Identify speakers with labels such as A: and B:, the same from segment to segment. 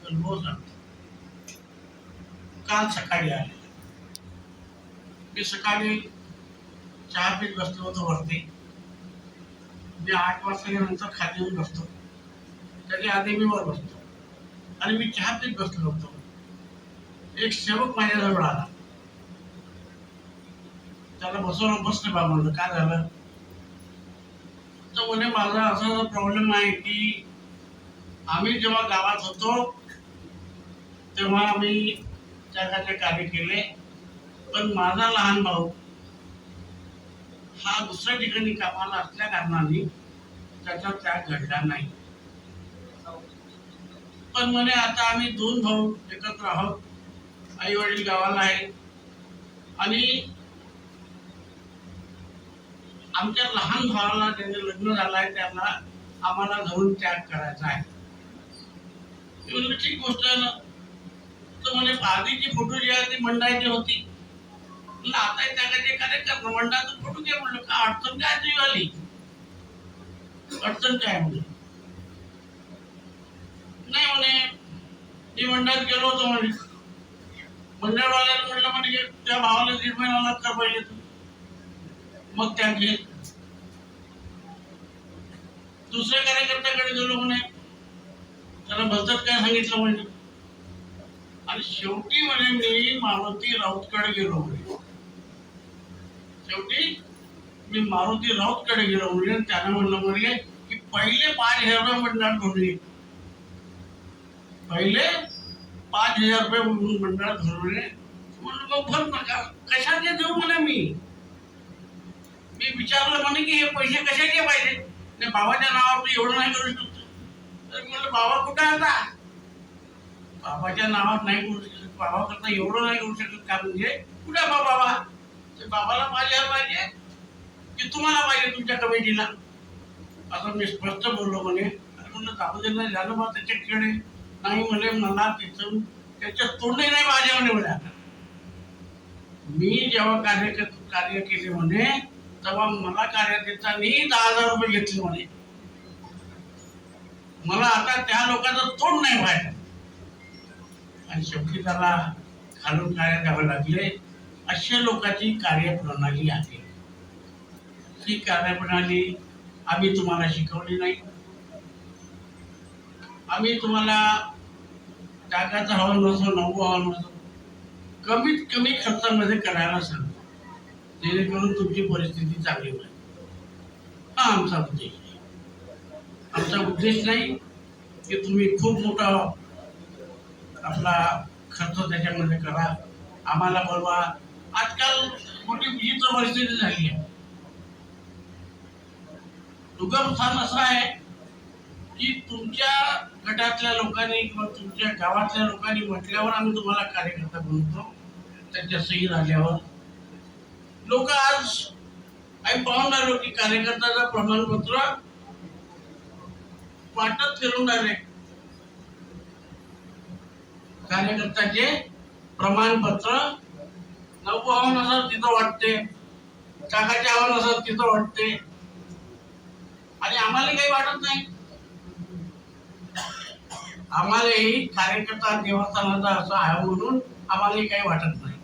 A: अनुभव सांगतो. काल सकाळी आले. मी सकाळी चहा पीत बसलो होतो वरती. मी 8 वाजता खाली येऊन बसतो. त्याच्या आधी मी वर बसतो आणि मी चहा पीत बसलो होतो. एक सेवक माझ्याजवळ आला. त्याला बसले बा म्हणलं, काय झालं? तर म्हणे माझा असा प्रॉब्लेम आहे की आम्ही जेव्हा गावात होतो तेव्हा आम्ही त्यागाचे कार्य केले, पण माझा लहान भाऊ हा दुसऱ्या ठिकाणी कामाला असल्या कारणाने त्याचा त्याग घडला नाही. पण म्हणे आता आम्ही 2 भाऊ एकत्र आहोत. आई वडील गावाला आहे आणि आमच्या लहान भावाला ज्याने लग्न झालं आहे त्याला आम्हाला जाऊन त्याग करायचा आहे. मी म्हणलं ठीक गोष्ट आहे ना. तर म्हणे आधीची फोटो जी आहे ती मंडळाची होती. म्हणलं आता त्यागाचे कार्यक्रम मंडळाचा फोटो घे. म्हणलं का अडचण काय तुझी आली? अडचण काय म्हणलं? नाही म्हणे मी मंडळात गेलो होतो म्हणे. मंडळवाल्याला म्हणलं म्हणजे त्या भावाला 1.5 महिना लागला पाहिजे तू. मग त्याचे दुसऱ्या कार्यकर्त्याकडे गेलो म्हणे. त्याला भलतच काय सांगितलं म्हणजे. आणि शेवटी म्हणे मी मारुती राऊतकडे गेलो म्हणे. शेवटी मी मारुती राऊतकडे गेलो म्हणजे त्यानं म्हणलं म्हणजे की पहिले 5,000 रुपये मंडळात भरून ये. पहिले 5,000 रुपये मंडळात भरून ये. म्हणलं मग भर नका. कशाचे देऊ म्हणे मी विचारलं म्हणे की हे पैसे कशाचे पाहिजे? नाही बाबाच्या नावावर तू एवढं नाही करू शकतो. तर म्हणलं बाबा कुठे आता? बाबाच्या नावात नाही करू शकत. बाबा करता एवढं नाही करू शकत का? म्हणजे कुठे बाबा? ते बाबाला 5,000 पाहिजे की तुम्हाला पाहिजे तुमच्या कमिटीला? असं मी स्पष्ट बोललो म्हणे. आणि म्हणलं जाऊ दे नाही झालं बा त्याच्याकडे नाही म्हणे. मला तिथून त्याच्या तोंडही नाही माझ्या म्हणे. आता मी जेव्हा कार्य केले म्हणे तेव्हा मला कार्यकर्त्यांनी 10,000 रुपये घेतले म्हणे. मला आता त्या लोकांचं तोंड नाही व्हायचं. आणि शेवटी त्याला खालून कार्य द्यावे लागले. अशा लोकांची कार्यप्रणाली आहे. ही कार्यप्रणाली आम्ही तुम्हाला शिकवली नाही. आम्ही तुम्हाला त्यागाचा हवा नसो नवो हवा नसो कमीत कमी खर्चामध्ये करायला सांगतो, जेणेकरून तुमची परिस्थिती चांगली होईल. हा आमचा उद्देश आहे. आमचा उद्देश नाही की तुम्ही खूप मोठा आपला खर्च त्याच्यामध्ये करा, आम्हाला बोलवा. आजकाल मोठी विचित्र परिस्थिती झाली आहे. दुर्गम स्थान असं आहे की तुमच्या गटातल्या लोकांनी किंवा तुमच्या गावातल्या लोकांनी म्हटल्यावर आम्ही तुम्हाला कार्यकर्ता बनवतो. त्यांच्या सही झाल्यावर लोक आज आम्ही पाहून राहिलो की कार्यकर्त्याचं प्रमाणपत्र वाटत फिरून राहिले. कार्यकर्त्याचे प्रमाणपत्र नवो हवा नसत तिथं वाटते, काकाच्या हवा नसत तिथं वाटते. आणि आम्हाला काही वाटत नाही. आम्हालाही कार्यकर्ता देवस्थानाचा असा आहे म्हणून आम्हालाही काही वाटत नाही.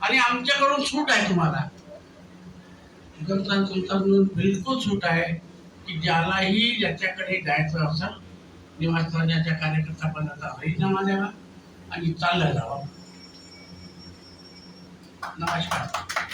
A: आणि आमच्याकडून सूट आहे तुम्हाला. बिलकुल सूट आहे की ज्यालाही ज्याच्याकडे जायचं असेल निवासस्थानाच्या कार्यकर्ता पदाचा राजीनामा द्यावा आणि चाललं जावं. नमस्कार.